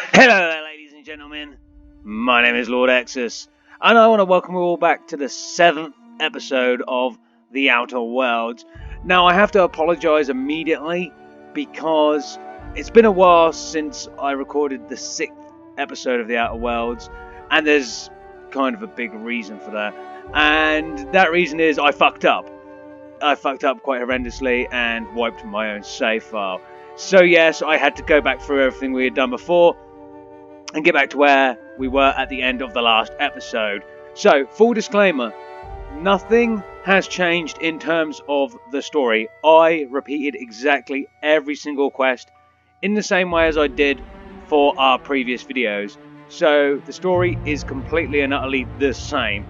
Hello there, ladies and gentlemen. My name is Lord Exsus, and I want to welcome you all back to the 7th episode of The Outer Worlds. Now, I have to apologise immediately because it's been a while since I recorded the 6th episode of The Outer Worlds, and there's kind of a big reason for that. And that reason is I fucked up. I fucked up quite horrendously and wiped my own save file. So yes, I had to go back through everything we had done before and get back to where we were at the end of the last episode. So, full disclaimer, nothing has changed in terms of the story. I repeated exactly every single quest in the same way as I did for our previous videos. So, the story is completely and utterly the same.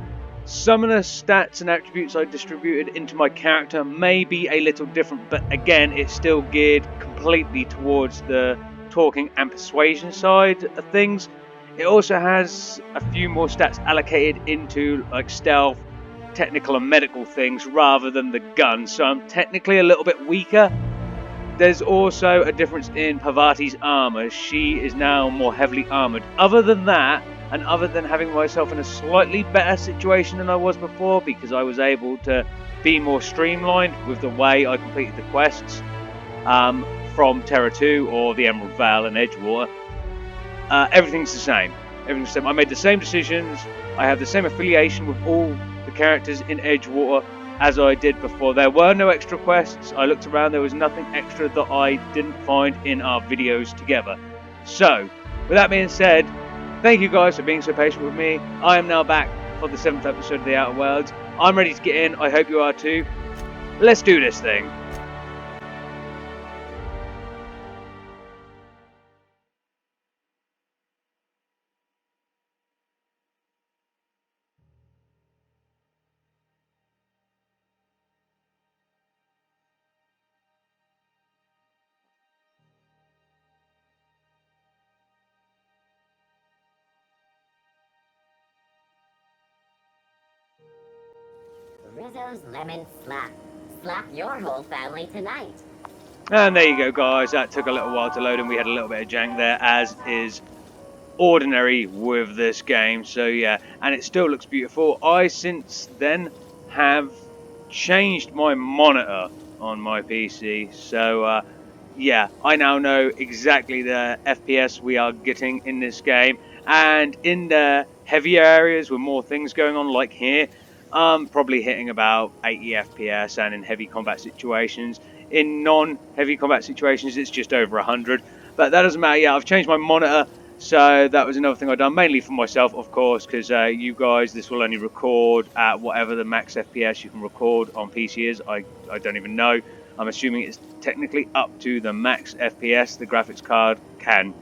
Some of the stats and attributes I distributed into my character may be a little different, but again, it's still geared completely towards the talking and persuasion side of things. It also has a few more stats allocated into like stealth, technical and medical things rather than the gun, so I'm technically a little bit weaker. There's also a difference in Parvati's armor. She is now more heavily armored. Other than that, and other than having myself in a slightly better situation than I was before because I was able to be more streamlined with the way I completed the quests from Terra 2 or the Emerald Vale and Edgewater, everything's the same. Everything's the same. I made the same decisions. I have the same affiliation with all the characters in Edgewater as I did before. There were no extra quests. I looked around, there was nothing extra that I didn't find in our videos together. So, with that being said, thank you guys for being so patient with me. I am now back for the 7th episode of The Outer Worlds. I'm ready to get in, I hope you are too. Let's do this thing. Rizzo's Lemon Slap. Slap your whole family tonight. And there you go, guys. That took a little while to load and we had a little bit of jank there, as is ordinary with this game. So yeah, and it still looks beautiful. I since then have changed my monitor on my PC. So yeah, I now know exactly the FPS we are getting in this game. And in the heavier areas with more things going on like here, I'm probably hitting about 80 FPS, and in heavy combat situations. In non-heavy combat situations, it's just over 100. But that doesn't matter. Yeah, I've changed my monitor, so that was another thing I've done, mainly for myself, of course, because you guys, this will only record at whatever the max FPS you can record on PC is. I don't even know. I'm assuming it's technically up to the max FPS the graphics card can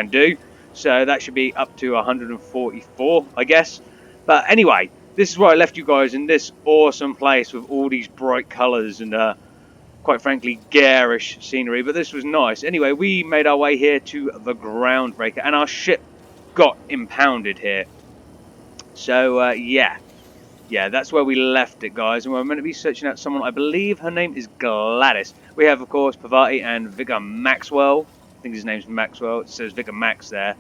do. So that should be up to 144, I guess. But anyway, this is where I left you guys, in this awesome place with all these bright colours and quite frankly garish scenery, but this was nice. Anyway, we made our way here to the Groundbreaker and our ship got impounded here. So yeah, that's where we left it, guys, and we're meant to be searching out someone. I believe her name is Gladys. We have, of course, Parvati and Vicar Maxwell. I think his name's Maxwell. It says Vicar Max there.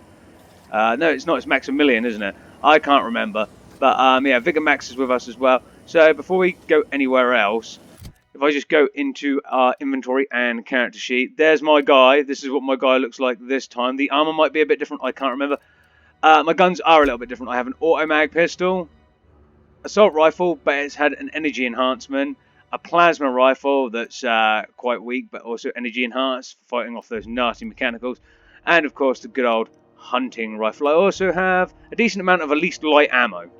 No, it's not. It's Maximilian, isn't it? I can't remember. But yeah, Vicar Max is with us as well. So before we go anywhere else, if I just go into our inventory and character sheet, there's my guy. This is what my guy looks like this time. The armor might be a bit different. I can't remember. My guns are a little bit different. I have an auto-mag pistol, assault rifle, but it's had an energy enhancement, a plasma rifle that's quite weak, but also energy enhanced, fighting off those nasty mechanicals, and of course the good old hunting rifle. I also have a decent amount of at least light ammo.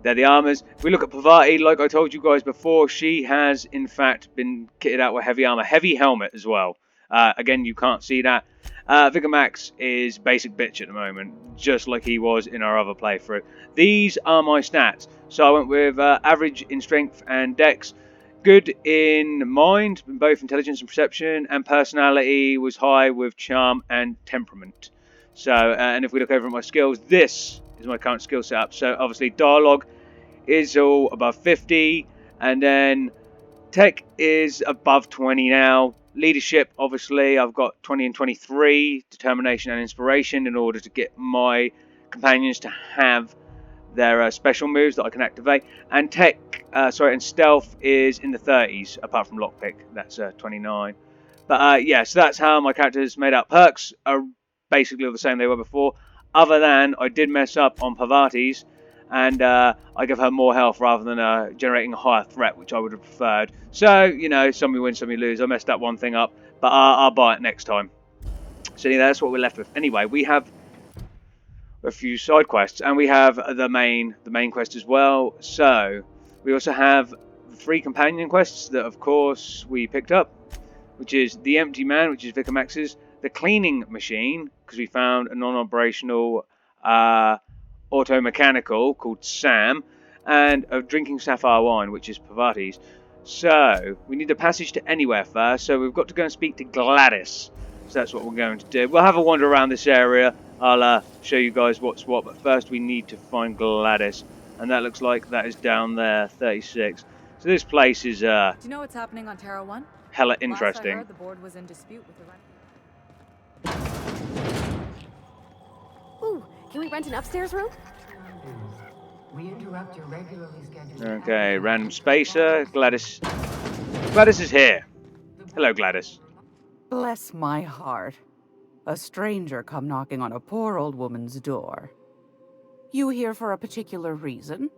They're the armors. If we look at Parvati, like I told you guys before, she has in fact been kitted out with heavy armor, heavy helmet as well. Again, you can't see that. Vicar Max is basic bitch at the moment, just like he was in our other playthrough. These are my stats. So I went with average in strength and dex, good in mind, in both intelligence and perception, and personality was high with charm and temperament. So, and if we look over at my skills, this is my current skill setup. So obviously dialogue is all above 50, and then tech is above 20 now, Leadership, obviously, I've got 20 and 23, determination and inspiration in order to get my companions to have their special moves that I can activate. And and stealth is in the 30s, apart from lockpick, that's 29. But yeah, so that's how my character is made up. Perks are basically all the same they were before, other than I did mess up on Pavati's, and I give her more health rather than generating a higher threat, which I would have preferred. So, you know, some you win, some you lose. I messed that one thing up, but I'll buy it next time. So yeah, that's what we're left with. Anyway, we have a few side quests, and we have the main quest as well. So we also have 3 companion quests that, of course, we picked up, which is the Empty Man, which is Vicar Max's, the Cleaning Machine, because we found a non-operational auto-mechanical called Sam, and a Drinking Sapphire Wine, which is Pavati's. So we need a passage to anywhere first, so we've got to go and speak to Gladys. So that's what we're going to do. We'll have a wander around this area. I'll show you guys what's what, but first we need to find Gladys, and that looks like that is down there, 36. So this place is Do you know what's happening on Terra 1? hella interesting. Last I heard, the board was in dispute with the Ooh, can we rent an upstairs room? We interrupt your regularly scheduled. Okay, random spacer. Gladys is here. Hello, Gladys. Bless my heart. A stranger come knocking on a poor old woman's door. You here for a particular reason?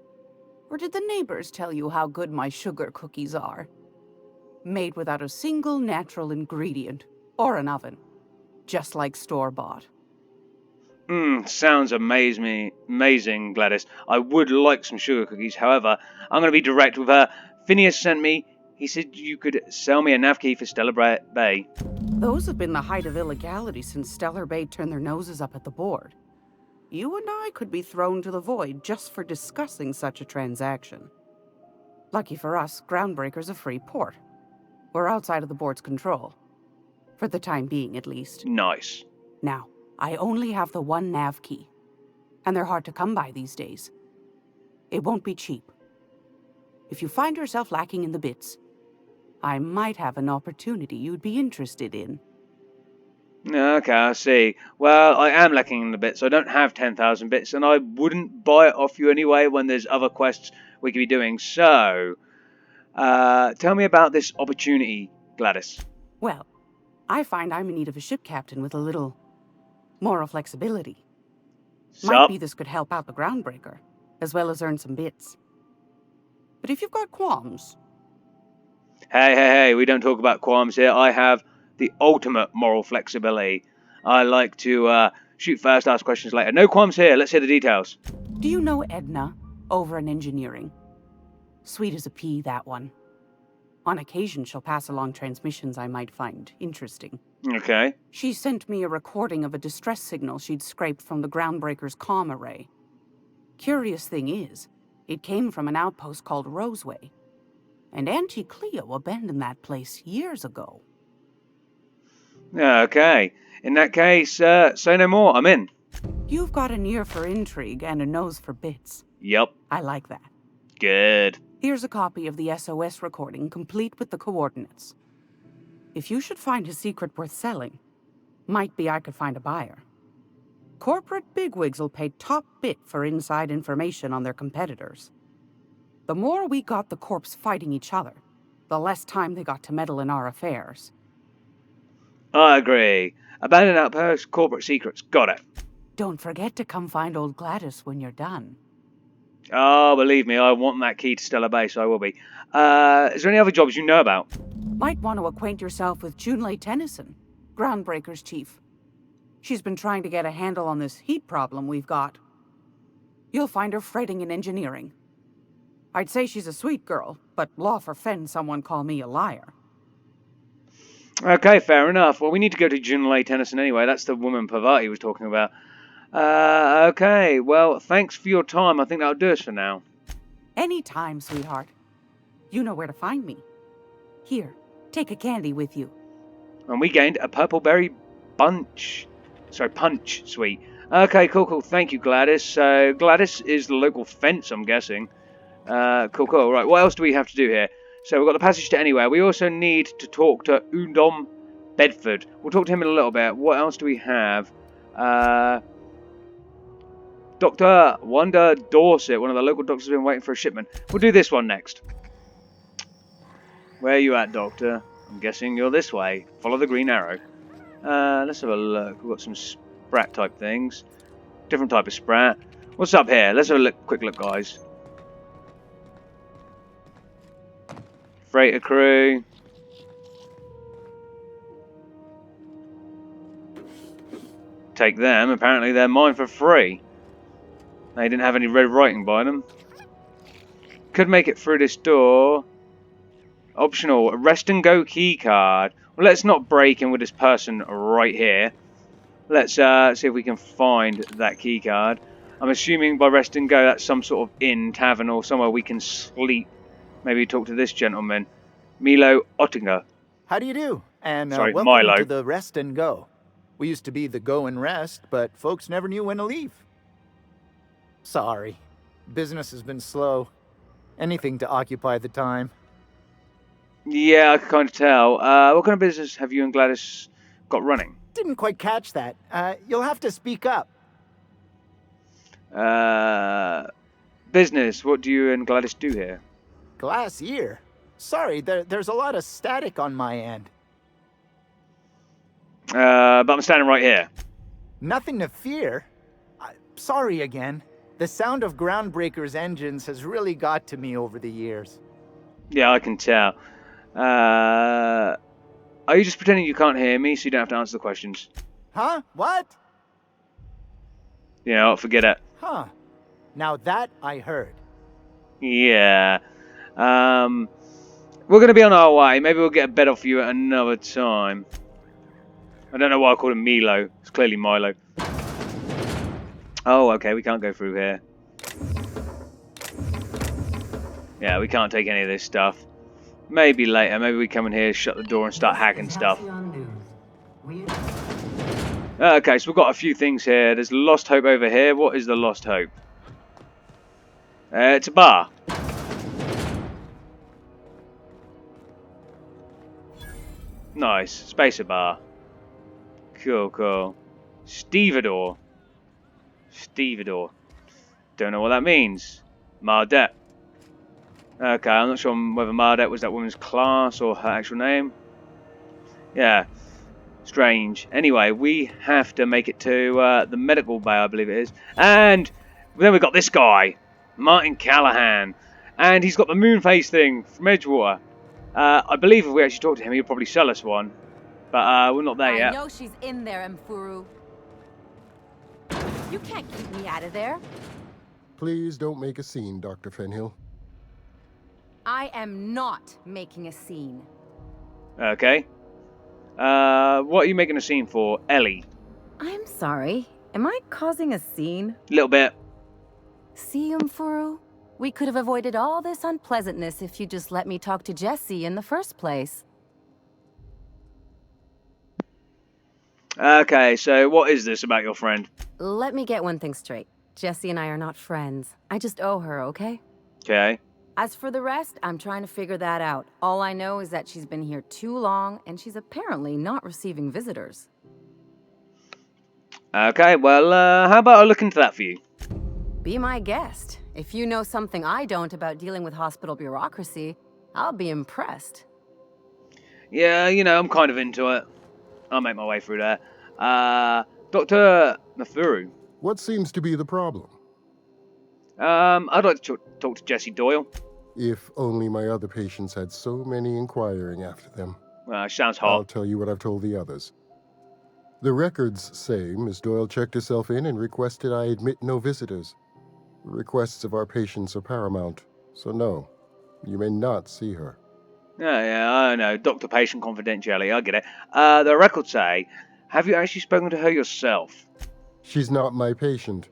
Or did the neighbors tell you how good my sugar cookies are? Made without a single natural ingredient or an oven. Just like store-bought. Sounds amazing, Gladys. I would like some sugar cookies. However, I'm going to be direct with her. Phineas sent me. He said you could sell me a nav key for Stellar Bay. Those have been the height of illegality since Stellar Bay turned their noses up at the board. You and I could be thrown to the void just for discussing such a transaction. Lucky for us, Groundbreaker's a free port. We're outside of the board's control. For the time being, at least. Nice. Now, I only have the one nav key. And they're hard to come by these days. It won't be cheap. If you find yourself lacking in the bits, I might have an opportunity you'd be interested in. Okay, I see. Well, I am lacking in the bits. I don't have 10,000 bits, and I wouldn't buy it off you anyway when there's other quests we could be doing. So, tell me about this opportunity, Gladys. Well, I find I'm in need of a ship captain with a little moral flexibility. Might be this could help out the Groundbreaker, as well as earn some bits. But if you've got qualms... Hey, we don't talk about qualms here. I have the ultimate moral flexibility. I like to shoot first, ask questions later. No qualms here. Let's hear the details. Do you know Edna, over in engineering? Sweet as a pea, that one. On occasion, she'll pass along transmissions I might find interesting. Okay. She sent me a recording of a distress signal she'd scraped from the Groundbreaker's comm array. Curious thing is, it came from an outpost called Roseway. And Auntie Cleo abandoned that place years ago. Okay. In that case, say no more. I'm in. You've got an ear for intrigue and a nose for bits. Yep. I like that. Good. Here's a copy of the SOS recording, complete with the coordinates. If you should find a secret worth selling, might be I could find a buyer. Corporate bigwigs will pay top bit for inside information on their competitors. The more we got the corps fighting each other, the less time they got to meddle in our affairs. I agree. Abandoned outpost, corporate secrets. Got it. Don't forget to come find old Gladys when you're done. Oh, believe me, I want that key to Stellar Bay, so I will be. Is there any other jobs you know about? Might want to acquaint yourself with Junlei Tennyson, Groundbreaker's chief. She's been trying to get a handle on this heat problem we've got. You'll find her fretting in engineering. I'd say she's a sweet girl, but law forfend someone call me a liar. Okay, fair enough. Well, we need to go to Junlei Tennyson anyway. That's the woman Pavati was talking about. Okay, well, thanks for your time. I think that'll do us for now. Anytime, sweetheart. You know where to find me. Here, take a candy with you. And we gained a purple berry punch sweet. Okay, cool. Thank you, Gladys. So, Gladys is the local fence, I'm guessing. Cool. Right, what else do we have to do here? So we've got the passage to anywhere. We also need to talk to Undom Bedford. We'll talk to him in a little bit. What else do we have? Dr. Wanda Dorset, one of the local doctors, has been waiting for a shipment. We'll do this one next. Where are you at, Doctor? I'm guessing you're this way. Follow the green arrow. Let's have a look. We've got some sprat type things. Different type of sprat. What's up here? Let's have a quick look, guys. Freighter crew. Take them. Apparently they're mine for free. They didn't have any red writing by them. Could make it through this door. Optional. A rest and go key card. Well, let's not break in with this person right here. Let's see if we can find that key card. I'm assuming by rest and go that's some sort of inn, tavern, or somewhere we can sleep. Maybe talk to this gentleman. Milo Ottinger. How do you do? And Sorry, welcome Milo. to the Rest and Go. We used to be the Go and Rest, but folks never knew when to leave. Sorry. Business has been slow. Anything to occupy the time. Yeah, I can kind of tell. What kind of business have you and Gladys got running? Didn't quite catch that. You'll have to speak up. Business. What do you and Gladys do here? Glass ear? Sorry, there's a lot of static on my end. But I'm standing right here. Nothing to fear. Sorry again. The sound of Groundbreaker's engines has really got to me over the years. Yeah, I can tell. Are you just pretending you can't hear me so you don't have to answer the questions? Huh? What? You know, forget it. Huh. Now that I heard. Yeah. We're going to be on our way. Maybe we'll get a bed off you at another time. I don't know why I called him Milo. It's clearly Milo. Oh, okay. We can't go through here. Yeah, we can't take any of this stuff. Maybe later. Maybe we come in here, shut the door, and start hacking stuff. Okay, so we've got a few things here. There's Lost Hope over here. What is the Lost Hope? It's a bar. Nice. Spacer bar. Cool, cool. Stevedore. Stevedore. Don't know what that means. Mardet. Okay, I'm not sure whether Mardet was that woman's class or her actual name. Yeah. Strange. Anyway, we have to make it to the medical bay, I believe it is. And then we've got this guy. Martin Callahan. And he's got the moon face thing from Edgewater. I believe if we actually talk to him, he'll probably sell us one. But we're not there yet. I know she's in there, Mfuru. You can't keep me out of there. Please don't make a scene, Dr. Fenhill. I am not making a scene. Okay. What are you making a scene for? Ellie? I'm sorry. Am I causing a scene? A little bit. See, Mfuru? We could have avoided all this unpleasantness if you just let me talk to Jesse in the first place. Okay, so what is this about your friend? Let me get one thing straight. Jesse and I are not friends. I just owe her, okay? Okay. As for the rest, I'm trying to figure that out. All I know is that she's been here too long, and she's apparently not receiving visitors. Okay, well, how about I look into that for you? Be my guest. If you know something I don't about dealing with hospital bureaucracy, I'll be impressed. Yeah, you know, I'm kind of into it. I'll make my way through there. Dr. Mafuru. What seems to be the problem? I'd like to talk to Jesse Doyle. If only my other patients had so many inquiring after them. Sounds I'll hot. tell you what I've told the others. The records say Miss Doyle checked herself in and requested I admit no visitors. The requests of our patients are paramount, so no, you may not see her. Yeah, I know. Doctor-patient confidentiality, I get it. The records say, have you actually spoken to her yourself? She's not my patient.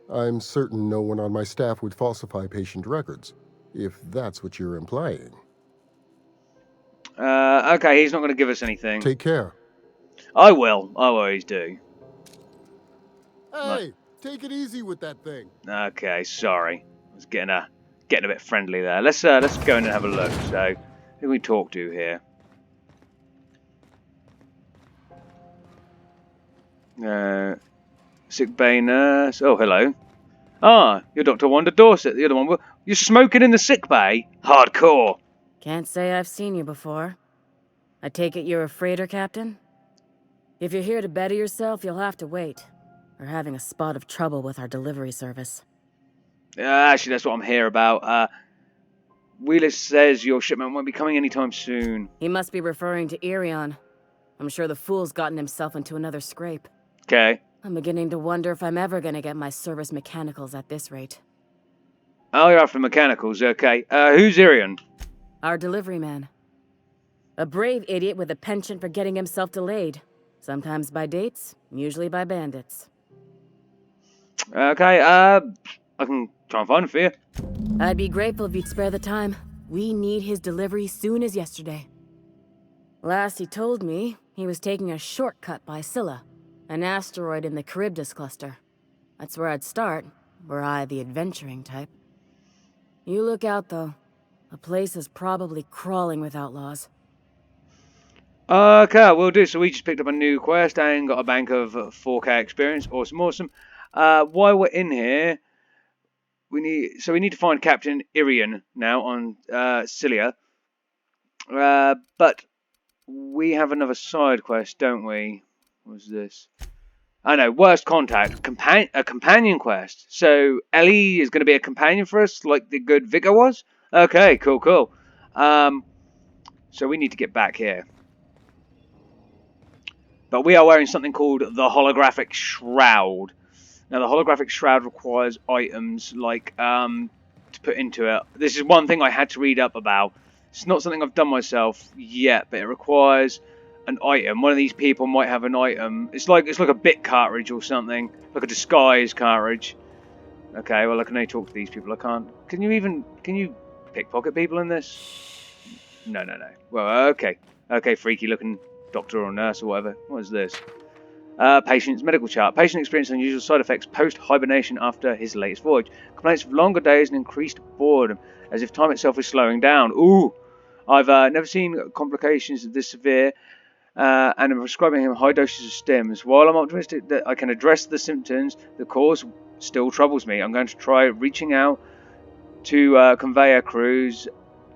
I'm certain no one on my staff would falsify patient records, if that's what you're implying. Okay, he's not going to give us anything. Take care. I will. I always do. Hey, take it easy with that thing. Okay, sorry. I was getting a bit friendly there. Let's go in and have a look. So, Who can we talk to here? Sick bay nurse. Oh, hello. Ah, you're Dr. Wanda Dorset, the other one. You're smoking in the sick bay? Hardcore. Can't say I've seen you before. I take it you're a freighter captain? If you're here to better yourself, you'll have to wait. We're having a spot of trouble with our delivery service. Actually, that's what I'm here about. Wheeler says your shipment won't be coming anytime soon. He must be referring to Irion. I'm sure the fool's gotten himself into another scrape. Okay. I'm beginning to wonder if I'm ever gonna get my service mechanicals at this rate. Oh, you're after mechanicals, okay. Who's Irion? Our delivery man. A brave idiot with a penchant for getting himself delayed. Sometimes by dates, usually by bandits. Okay, I can try and find him for you. I'd be grateful if you'd spare the time. We need his delivery soon as yesterday. Last he told me, he was taking a shortcut by Scylla, an asteroid in the Charybdis cluster. That's where I'd start, were I the adventuring type. You look out, though. The place is probably crawling with outlaws. Okay, we'll do. So we just picked up a new quest and got a bank of 4K experience. Awesome, awesome. While we're in here, we need to find Captain Irion now on Scylla. But we have another side quest, don't we? What's this? I know, worst contact, a companion quest. So Ellie is going to be a companion for us, like the good Vicar was. Okay, cool, cool. So we need to get back here. But we are wearing something called the holographic shroud. Now the holographic shroud requires items like to put into it. This is one thing I had to read up about. It's not something I've done myself yet, but it requires an item. One of these people might have an item. It's like a bit cartridge or something, like a disguise cartridge. Okay, well I can only talk to these people. I can't. Can you pickpocket people in this? No. Well, okay, freaky looking doctor or nurse or whatever. What is this? Patient's medical chart. Patient experienced unusual side effects post-hibernation after his latest voyage. Complaints of longer days and increased boredom, as if time itself is slowing down. Ooh! I've never seen complications this severe, and I'm prescribing him high doses of stims. While I'm optimistic that I can address the symptoms, the cause still troubles me. I'm going to try reaching out to conveyor crews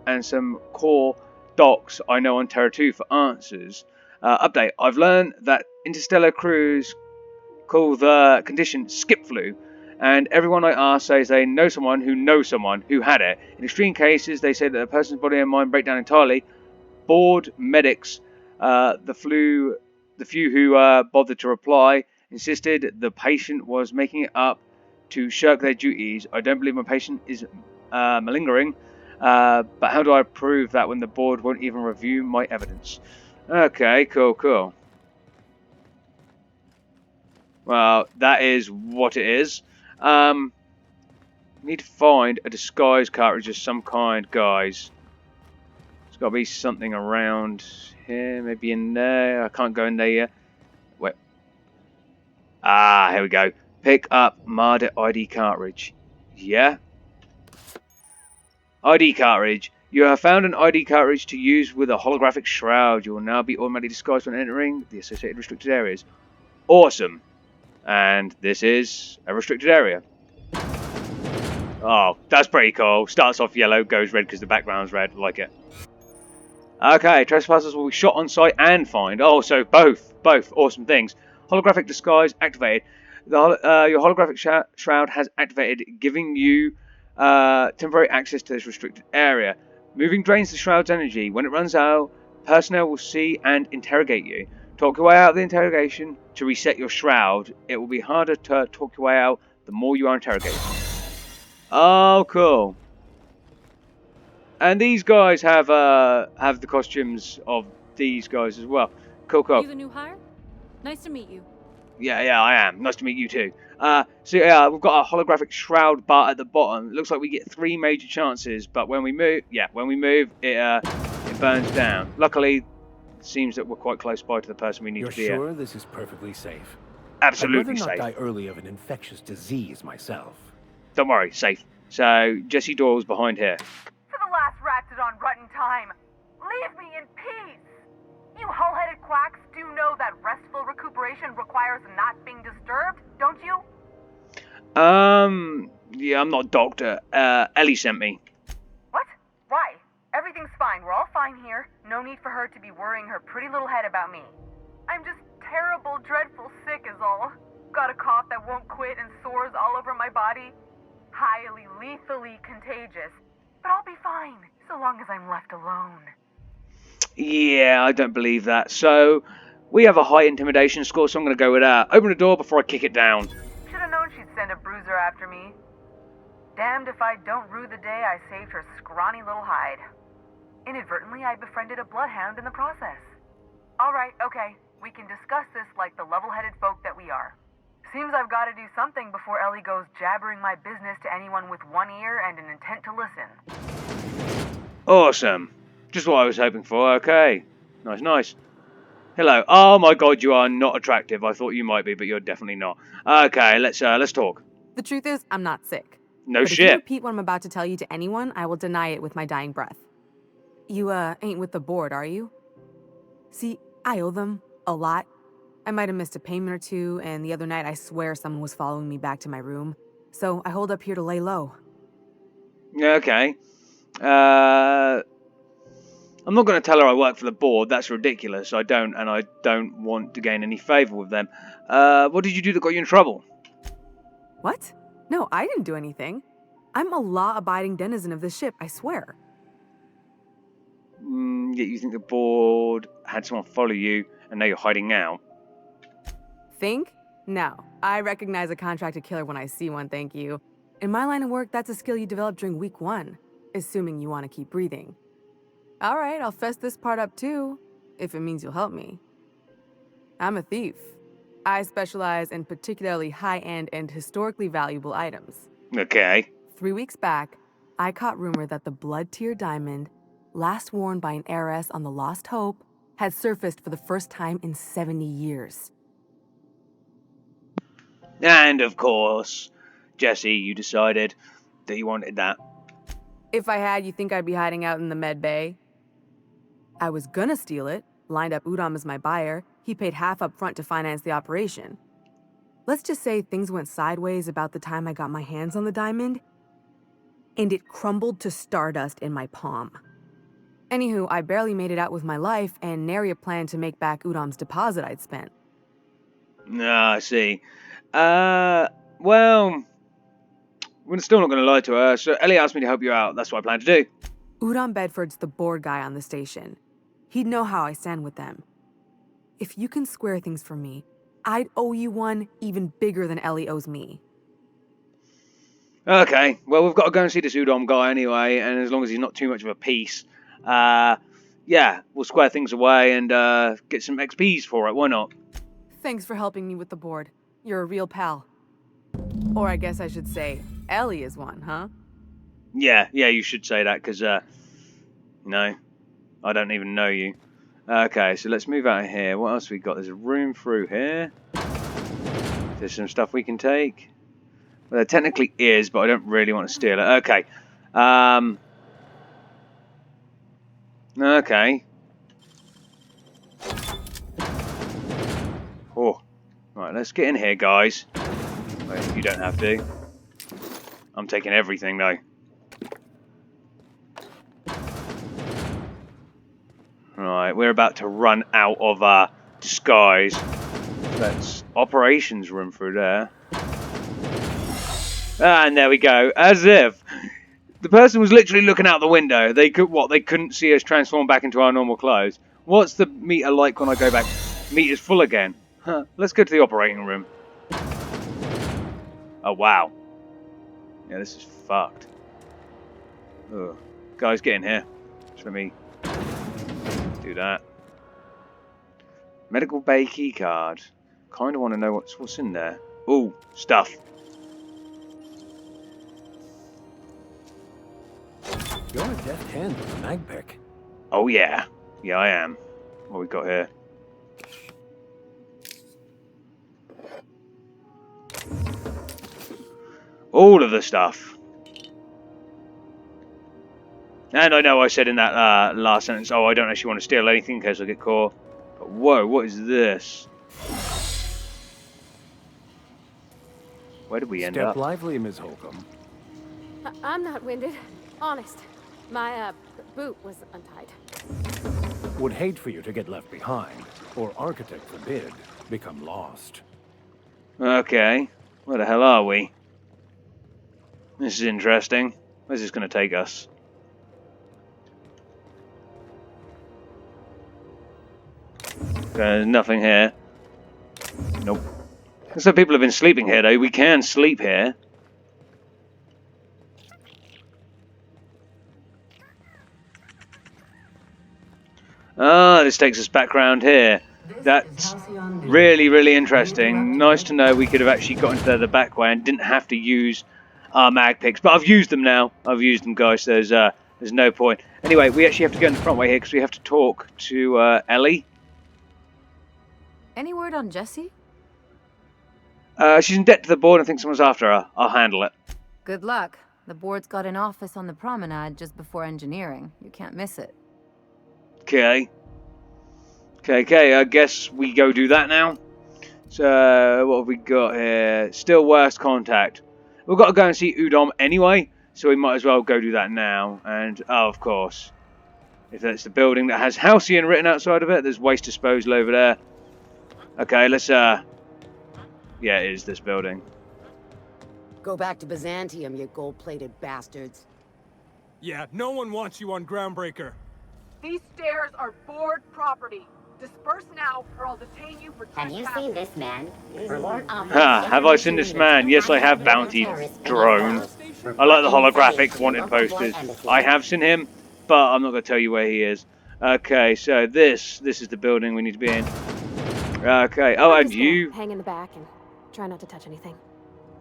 and some core docs I know on Terra 2 for answers. Update. I've learned that interstellar crews call the condition skip flu, and everyone I ask says they know someone who had it. In extreme cases, they say that a person's body and mind break down entirely. Bored medics, the few who bothered to reply, insisted the patient was making it up to shirk their duties. I don't believe my patient is malingering, but how do I prove that when the board won't even review my evidence? Okay, cool. Well, that is what it is. Need to find a disguise cartridge of some kind, guys. There's got to be something around here, maybe in there. I can't go in there yet. Wait. Ah, here we go. Pick up Marder ID cartridge. Yeah? ID cartridge. You have found an ID cartridge to use with a holographic shroud. You will now be automatically disguised when entering the associated restricted areas. Awesome. And this is a restricted area. Oh, that's pretty cool. Starts off yellow, goes red because the background's red. Like it. Okay, trespassers will be shot on sight and fined. Oh, so both awesome things. Holographic disguise activated. Your holographic shroud has activated, giving you temporary access to this restricted area. Moving drains the shroud's energy. When it runs out, personnel will see and interrogate you. Talk your way out of the interrogation to reset your shroud. It will be harder to talk your way out the more you are interrogated. Oh, cool. And these guys have the costumes of these guys as well. Cool. You the new hire? Nice to meet you. Yeah, I am. Nice to meet you too. So yeah, we've got a holographic shroud bar at the bottom. It looks like we get 3 major chances, but when we move, it burns down. Luckily, it seems that we're quite close by to the person we need to be You're sure at. this is perfectly safe? Absolutely I'd rather safe. not die early of an infectious disease myself. Don't worry, safe. So Jesse Doyle's behind here. To the last rat on rotten time. know that restful recuperation requires not being disturbed, don't you? Yeah, I'm not a doctor. Ellie sent me. What? Why? Everything's fine. We're all fine here. No need for her to be worrying her pretty little head about me. I'm just terrible, dreadful sick is all. Got a cough that won't quit and sores all over my body. Highly, lethally contagious. But I'll be fine, so long as I'm left alone. Yeah, I don't believe that. So, we have a high intimidation score, so I'm going to go with that. Open the door before I kick it down. Should've known she'd send a bruiser after me. Damned if I don't rue the day I saved her scrawny little hide. Inadvertently, I befriended a bloodhound in the process. Alright, okay. We can discuss this like the level-headed folk that we are. Seems I've got to do something before Ellie goes jabbering my business to anyone with one ear and an intent to listen. Awesome. Just what I was hoping for. Okay. Nice, nice. Hello. Oh my god, you are not attractive. I thought you might be, but you're definitely not. Okay, let's talk. The truth is, I'm not sick. No but shit. If you repeat what I'm about to tell you to anyone, I will deny it with my dying breath. You, ain't with the board, are you? See, I owe them a lot. I might have missed a payment or two, and the other night I swear someone was following me back to my room. So I hold up here to lay low. Okay. I'm not going to tell her I work for the board. That's ridiculous. I don't want to gain any favour with them. What did you do that got you in trouble? What? No, I didn't do anything. I'm a law-abiding denizen of this ship, I swear. Yet you think the board had someone follow you, and now you're hiding out? Think? No. I recognize a contracted killer when I see one, thank you. In my line of work, that's a skill you develop during week 1, assuming you want to keep breathing. All right, I'll fess this part up too, if it means you'll help me. I'm a thief. I specialize in particularly high-end and historically valuable items. Okay. 3 weeks back, I caught rumor that the blood-tier diamond, last worn by an heiress on the Lost Hope, had surfaced for the first time in 70 years. And of course, Jesse, you decided that you wanted that. If I had, you think I'd be hiding out in the med bay? I was gonna steal it, lined up Udom as my buyer. He paid half up front to finance the operation. Let's just say things went sideways about the time I got my hands on the diamond, and it crumbled to stardust in my palm. Anywho, I barely made it out with my life, and nary a plan to make back Udom's deposit I'd spent. I see. Well, we're still not going to lie to her, so Ellie asked me to help you out. That's what I plan to do. Udom Bedford's the board guy on the station. He'd know how I stand with them. If you can square things for me, I'd owe you one even bigger than Ellie owes me. Okay, well, we've got to go and see this Udom guy anyway, and as long as he's not too much of a piece, yeah, we'll square things away and get some XPs for it. Why not? Thanks for helping me with the board. You're a real pal. Or I guess I should say, Ellie is one, huh? Yeah, you should say that, because, no, I don't even know you. Okay, so let's move out of here. What else we got? There's a room through here. There's some stuff we can take. Well, there technically is, but I don't really want to steal it. Okay. Okay. Oh. Right, let's get in here, guys. Wait, you don't have to. I'm taking everything, though. Right, we're about to run out of disguise. That's operations room through there. And there we go. As if the person was literally looking out the window. They couldn't see us transform back into our normal clothes. What's the meter like when I go back? Meter's full again. Huh. Let's go to the operating room. Oh wow. Yeah, this is fucked. Ugh. Guys, get in here. Just let me do that. Medical bay key card. Kind of want to know what's in there. Ooh, stuff. You're a deft hand with a mag pick. Oh yeah. Yeah, I am. What we got here? All of the stuff. And I know I said in that last sentence, oh, I don't actually want to steal anything in case I get caught. But Whoa, what is this? Where did we end Step up? lively, Ms. Holcomb. I'm not winded. Honest. My, boot was untied. Would hate for you to get left behind, or architect forbid, become lost. Okay. Where the hell are we? This is interesting. Where's this going to take us? There's nothing here. Nope. Looks like people have been sleeping here, though. We can sleep here. Ah, this takes us back round here. That's really, really interesting. Nice to know we could have actually got into the back way and didn't have to use our mag picks. But I've used them now. I've used them, guys. So there's no point. Anyway, we actually have to go in the front way here because we have to talk to Ellie. Any word on Jessie? She's in debt to the board and thinks someone's after her. I'll handle it. Good luck. The board's got an office on the promenade just before engineering. You can't miss it. Okay. Okay, I guess we go do that now. So, what have we got here? Still worst contact. We've got to go and see Udom anyway, so we might as well go do that now. And, oh, of course, if that's the building that has Halcyon written outside of it, there's waste disposal over there. Okay, let's, yeah, it is this building. Go back to Byzantium, you gold-plated bastards. Yeah, no one wants you on Groundbreaker. These stairs are board property. Disperse now, or I'll detain you for Have you seen this man? Ha, have I seen this man? Yes, I have, bounty drone. I like the holographic wanted posters. I have seen him, but I'm not going to tell you where he is. Okay, so this is the building we need to be in. Okay, oh, and you... Hang in the back and try not to touch anything.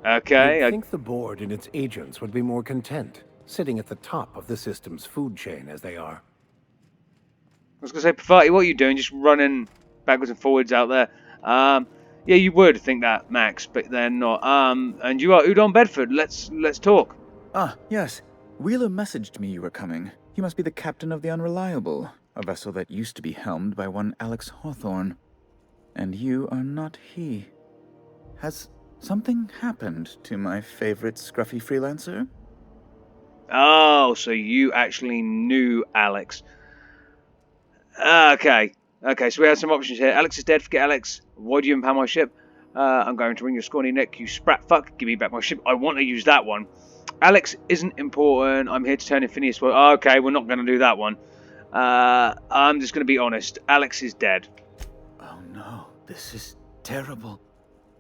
Okay, I think the board and its agents would be more content, sitting at the top of the system's food chain as they are. I was going to say, Pafati, what are you doing? Just running backwards and forwards out there. Yeah, you would think that, Max, but they're not. And you are Udon Bedford. Let's talk. Ah, yes. Wheeler messaged me you were coming. You must be the captain of the Unreliable, a vessel that used to be helmed by one Alex Hawthorne. And you are not he. Has something happened to my favorite scruffy freelancer? Oh, so you actually knew Alex. Okay, so we have some options here. Alex is dead, forget Alex. Why do you impound my ship? I'm going to wring your scrawny neck, you sprat fuck. Give me back my ship. I want to use that one. Alex isn't important. I'm here to turn in Phineas. Well, okay, we're not going to do that one. I'm just going to be honest. Alex is dead. Oh no, this is terrible.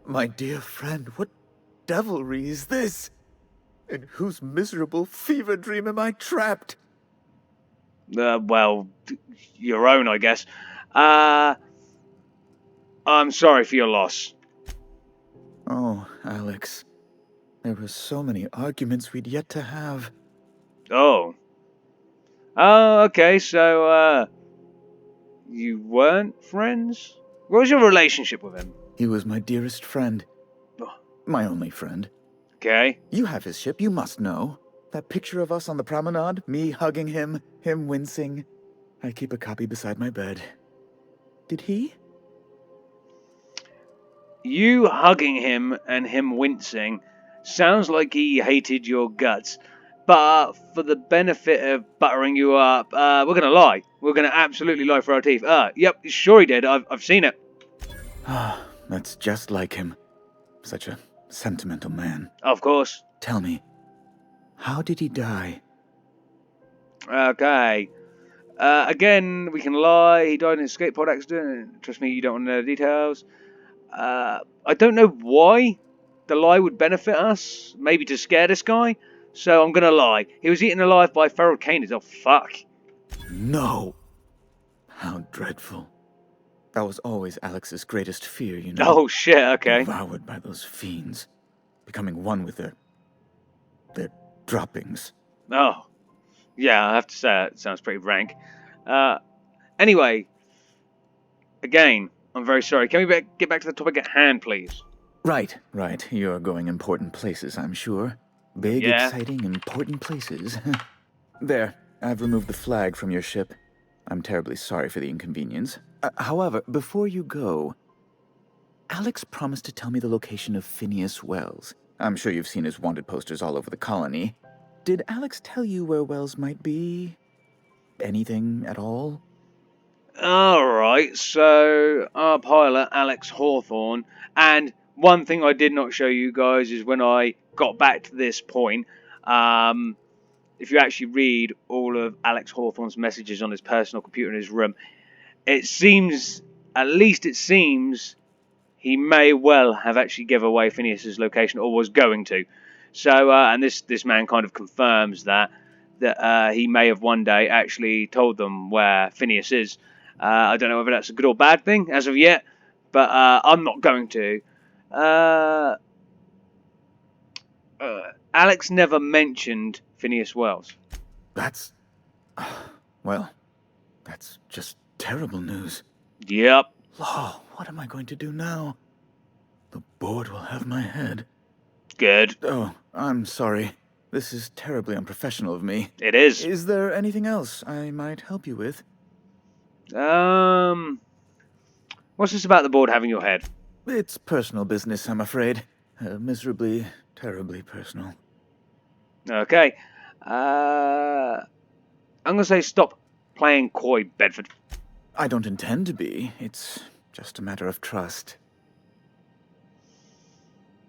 My dear friend, what devilry is this? In whose miserable fever dream am I trapped? Well, your own, I guess. I'm sorry for your loss. Oh, Alex. There were so many arguments we'd yet to have. Oh. Oh, okay, so, you weren't friends? What was your relationship with him? He was my dearest friend. My only friend. Okay. You have his ship, you must know. That picture of us on the promenade, me hugging him wincing. I keep a copy beside my bed. Did he? You hugging him and him wincing sounds like he hated your guts. But for the benefit of buttering you up, we're going to lie. We're going to absolutely lie for our teeth. Yep, sure he did. I've seen it. Ah, that's just like him. Such a sentimental man. Of course. Tell me, how did he die? Okay. Again, we can lie. He died in a escape pod accident. Trust me, you don't want to know the details. I don't know why the lie would benefit us. Maybe to scare this guy. So I'm going to lie. He was eaten alive by feral canids. Oh, fuck. No. How dreadful. That was always Alex's greatest fear, you know. Oh, shit, okay. Devoured by those fiends. Becoming one with their droppings. Oh. Yeah, I have to say, it sounds pretty rank. Anyway. Again, I'm very sorry. Can we get back to the topic at hand, please? Right. You're going important places, I'm sure. Big, exciting, important places. There, I've removed the flag from your ship. I'm terribly sorry for the inconvenience. However, before you go, Alex promised to tell me the location of Phineas Wells. I'm sure you've seen his wanted posters all over the colony. Did Alex tell you where Wells might be? Anything at all? Alright, so our pilot, Alex Hawthorne, and one thing I did not show you guys is when I got back to this point, if you actually read all of Alex Hawthorne's messages on his personal computer in his room, it seems, at least it seems, he may well have actually given away Phineas's location, or was going to. So, and this man kind of confirms that he may have one day actually told them where Phineas is. I don't know whether that's a good or bad thing as of yet, but I'm not going to. Alex never mentioned Phineas Wells. That's... well, that's just terrible news. Yep. Law, what am I going to do now? The board will have my head. Good. Oh, I'm sorry. This is terribly unprofessional of me. It is. Is there anything else I might help you with? What's this about the board having your head? It's personal business, I'm afraid. Miserably, terribly personal. Okay. I'm gonna say stop playing coy, Bedford. I don't intend to be. It's just a matter of trust.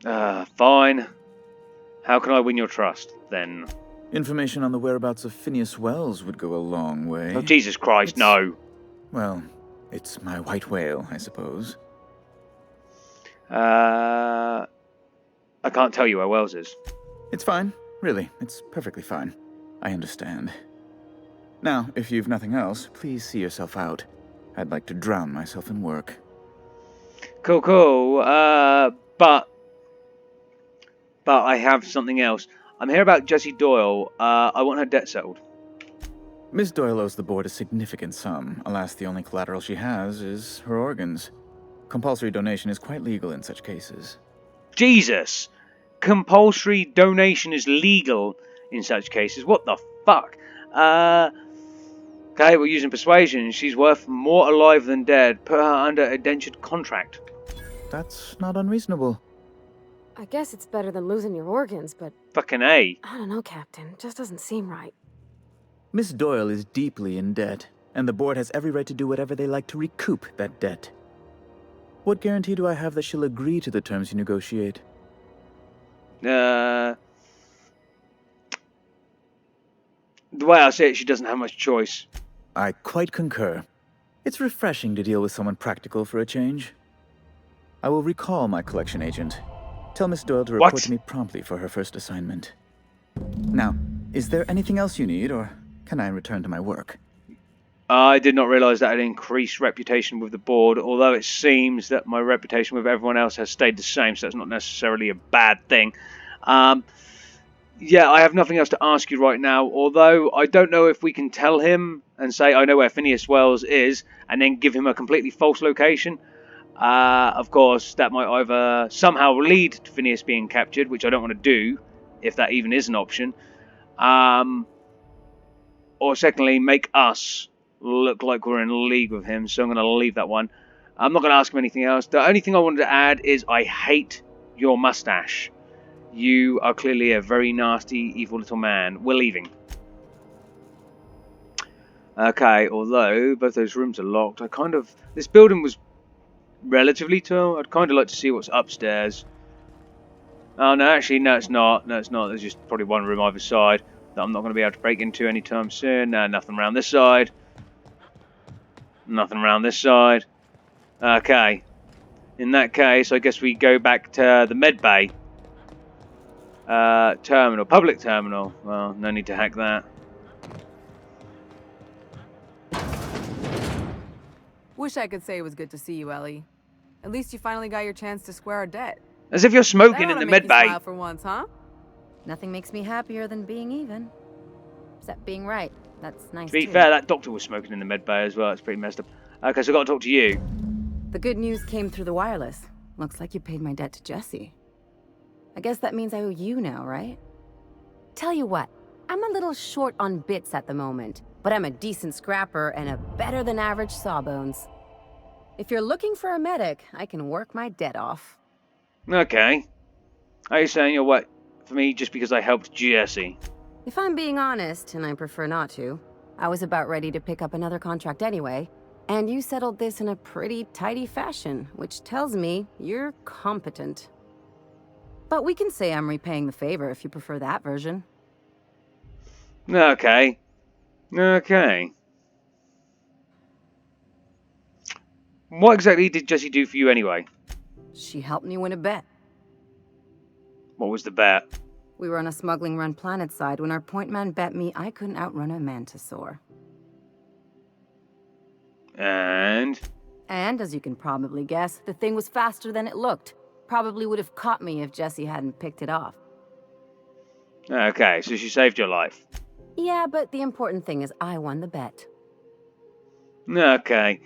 Fine. How can I win your trust, then? Information on the whereabouts of Phineas Wells would go a long way. Oh, Jesus Christ, no. Well, it's my white whale, I suppose. I can't tell you where Wells is. It's fine. Really, it's perfectly fine. I understand. Now, if you've nothing else, please see yourself out. I'd like to drown myself in work. Cool. But I have something else. I'm here about Jessie Doyle. I want her debt settled. Miss Doyle owes the board a significant sum. Alas, the only collateral she has is her organs. Compulsory donation is quite legal in such cases. Jesus! Compulsory donation is legal in such cases? What the fuck? Okay, we're using persuasion. She's worth more alive than dead. Put her under a indentured contract. That's not unreasonable. I guess it's better than losing your organs, but... Fucking A. I don't know, Captain. It just doesn't seem right. Miss Doyle is deeply in debt, and the board has every right to do whatever they like to recoup that debt. What guarantee do I have that she'll agree to the terms you negotiate? The way I see it, she doesn't have much choice. I quite concur. It's refreshing to deal with someone practical for a change. I will recall my collection agent. Tell Miss Doyle to report to me promptly for her first assignment. Now, is there anything else you need, or can I return to my work? I did not realise that I'd increased reputation with the board, although it seems that my reputation with everyone else has stayed the same, so that's not necessarily a bad thing. Yeah, I have nothing else to ask you right now, although I don't know if we can tell him and say, I know where Phineas Wells is, and then give him a completely false location. Of course, that might either somehow lead to Phineas being captured, which I don't want to do, if that even is an option. Or secondly, make us look like we're in league with him, so I'm going to leave that one. I'm not going to ask him anything else. The only thing I wanted to add is I hate your mustache. You are clearly a very nasty, evil little man. We're leaving. Okay, although both those rooms are locked, this building was relatively tall. I'd kind of like to see what's upstairs. Oh, no, actually, no, it's not. No, it's not. There's just probably one room either side that I'm not going to be able to break into anytime soon. No, nothing around this side. Nothing around this side. Okay. In that case, I guess we go back to the med bay. Terminal. Public terminal. Well, no need to hack that. Wish I could say it was good to see you, Ellie. At least you finally got your chance to square our debt. As if you're smoking in the med bay. Smile for once, huh? Nothing makes me happier than being even. Except being right. That's nice, To be fair, that doctor was smoking in the med bay as well. It's pretty messed up. Okay, so I've got to talk to you. The good news came through the wireless. Looks like you paid my debt to Jessie. I guess that means I owe you now, right? Tell you what, I'm a little short on bits at the moment, but I'm a decent scrapper and a better-than-average sawbones. If you're looking for a medic, I can work my debt off. Okay. Are you saying you'll wait for me just because I helped Jesse? If I'm being honest, and I prefer not to, I was about ready to pick up another contract anyway, and you settled this in a pretty tidy fashion, which tells me you're competent. But we can say I'm repaying the favor if you prefer that version. Okay. Okay. What exactly did Jessie do for you anyway? She helped me win a bet. What was the bet? We were on a smuggling run planetside when our point man bet me I couldn't outrun a mantisaur. And? And, as you can probably guess, the thing was faster than it looked. Probably would have caught me if Jessie hadn't picked it off. Okay, so she saved your life. Yeah, but the important thing is I won the bet. Okay.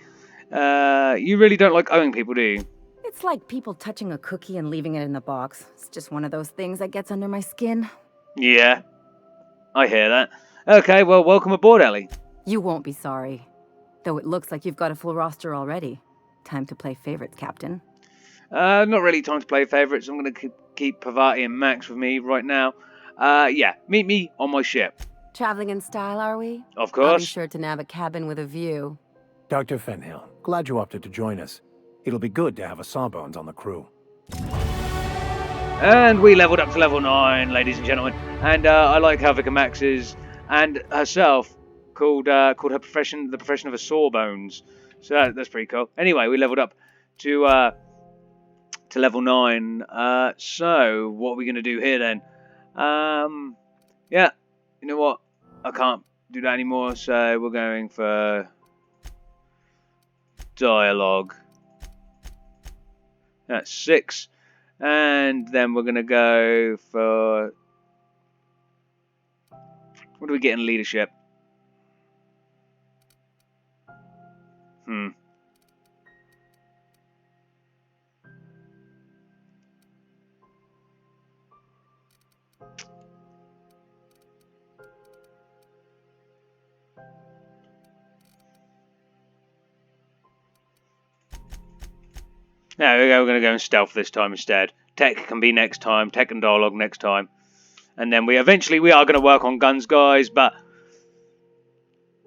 You really don't like owing people, do you? It's like people touching a cookie and leaving it in the box. It's just one of those things that gets under my skin. Yeah. I hear that. Okay, well, welcome aboard, Ellie. You won't be sorry. Though it looks like you've got a full roster already. Time to play favorites, Captain. Not really time to play favourites. I'm going to keep Pavati and Max with me right now. Yeah, meet me on my ship. Traveling in style, are we? Of course. I'll be sure to nab a cabin with a view. Dr. Fenhill, glad you opted to join us. It'll be good to have a Sawbones on the crew. And we leveled up to level 9, ladies and gentlemen. And I like how Vicar Max is, and herself, called her profession the profession of a Sawbones. So that's pretty cool. Anyway, we leveled up to level 9. So what are we going to do here then? Yeah, you know what? I can't do that anymore, so we're going for dialogue. That's 6. And then we're going to go for... What do we get in leadership? There we go, we're going to go in stealth this time instead. Tech can be next time, tech and dialogue next time. And then we are going to work on guns, guys, but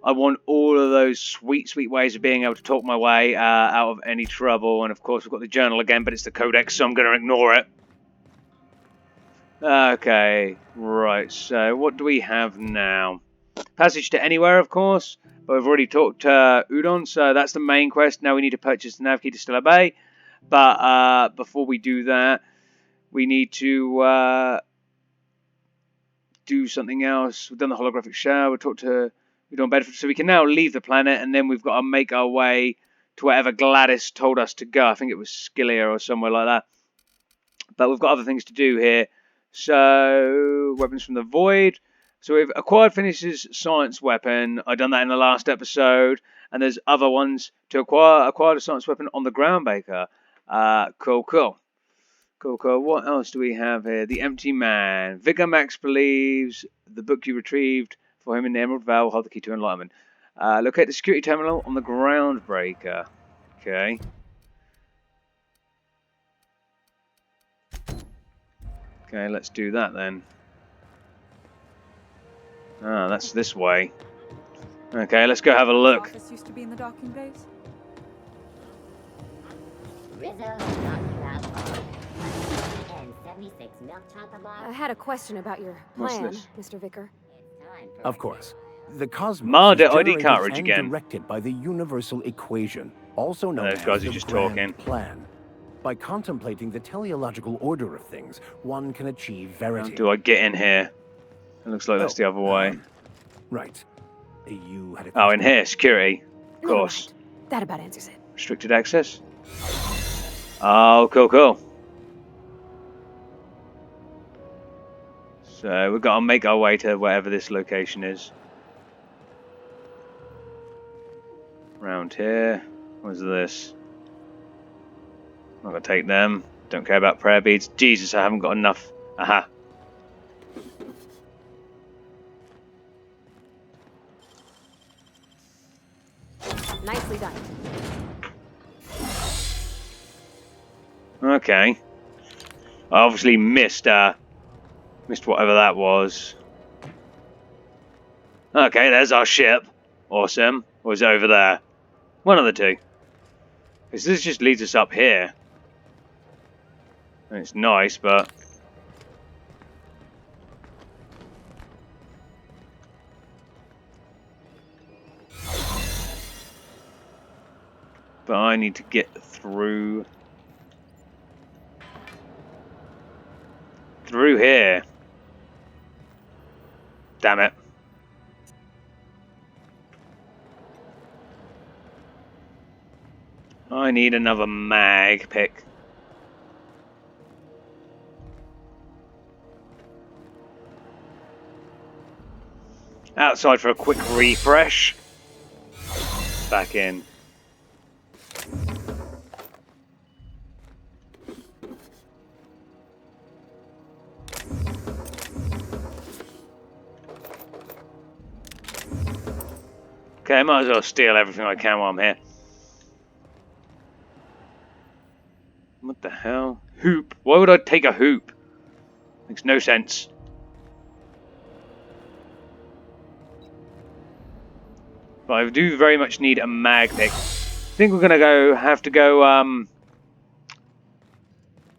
I want all of those sweet, sweet ways of being able to talk my way out of any trouble. And of course, we've got the journal again, but it's the codex, so I'm going to ignore it. Okay, right, so what do we have now? Passage to anywhere, of course, but we've already talked to Udon, so that's the main quest. Now we need to purchase the nav key to still obey. But before we do that, we need to do something else. We've done the holographic shower. We talked to Udon Bedford, so we can now leave the planet, and then we've got to make our way to wherever Gladys told us to go. I think it was Skillia or somewhere like that. But we've got other things to do here. So, weapons from the void. So we've acquired Finish's science weapon. I've done that in the last episode. And there's other ones to acquire. Acquired a science weapon on the Groundbreaker. Cool. What else do we have here? The Empty Man. Vigor Max believes the book you retrieved for him in the Emerald Vale will hold the key to enlightenment. Locate the security terminal on the Groundbreaker. Okay. Okay, let's do that then. Ah, that's this way. Okay, let's go have a look. Office used to be in the docking bays. Rizzo has knocked you out for and 76 milk chocolate bars. I had a question about your What's plan, this? Mr. Vicar. It's time for Of course. The cosmos Marder is ID generated cartridge and again. directed by the universal equation, also known Those as guys are the just Grand talking. Plan. By contemplating the teleological order of things, one can achieve How verity. do I get in here? It looks like that's the other way. Right. You had a Oh, in question? here, security. Of Never course. mind. That about answers it. Restricted access. Oh, cool. So we've got to make our way to wherever this location is. Round here. What's this? I'm not going to take them. Don't care about prayer beads. Jesus, I haven't got enough. Aha. Nicely done. Okay. I obviously missed whatever that was. Okay, there's our ship. Awesome. Or is it over there? One of the two. Because this just leads us up here. And it's nice, but... But I need to get through... Through here. Damn it. I need another mag pick. Outside for a quick refresh. Back in. Okay, I might as well steal everything I can while I'm here. What the hell? Hoop. Why would I take a hoop? Makes no sense. But I do very much need a mag pick. I think we're gonna have to go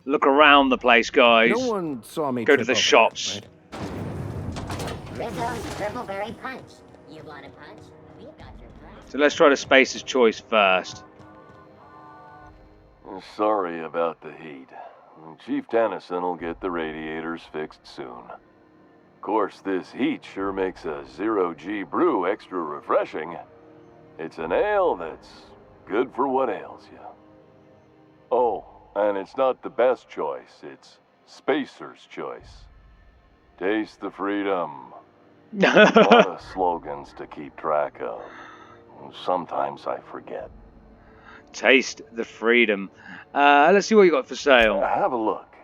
look around the place, guys. No one saw me go to the shops. There, right? Rizzo's Purple Berry Punch. You want a punch? We've got your punch. So let's try the Spacer's Choice first. Sorry about the heat. Chief Tennyson will get the radiators fixed soon. Of course, this heat sure makes a 0G brew extra refreshing. It's an ale that's good for what ails you. Oh, and it's not the best choice, it's Spacer's Choice. Taste the freedom. A lot of slogans to keep track of. Sometimes I forget. Taste the freedom. Let's see what you got for sale. Have a look.